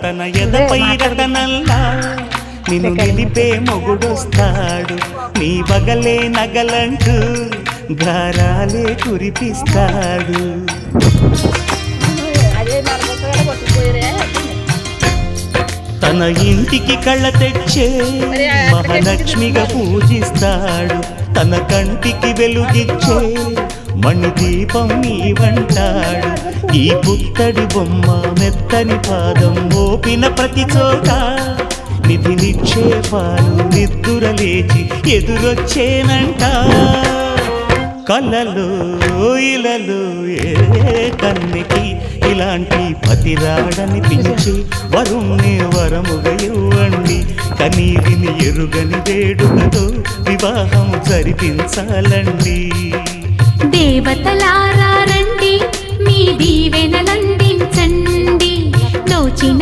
తన ఎదపై రతనల్లా నిన్ను నిలిపే మొగుడొస్తాడు నీ బగలే నగలంటూ గారాలే కురిపిస్తాడు తన ఇంటికి కళ్ళ తెచ్చే మహాలక్ష్మిగా పూజిస్తాడు తన కంటికి వెలుగిచ్చే మణిదీపం నీవంటాడు ఈ పుత్తడి బొమ్మ మెత్తని పాదం మోపిన ప్రతి చోట నిధి నిక్షేపాలు నిద్దురలేచి ఎదురొచ్చేనంట కళ్ళలో ఇలలో ఏ కన్నికి ఇలాంటి పతిరాడనిపించి వరుణ్ణి వరముగా ఇవ్వండి కనీవిని ఎరుగని వేడుకతో వివాహం జరిపించాలండి దేవతలారా రండి మీ దీవెనలందించండి నోచిన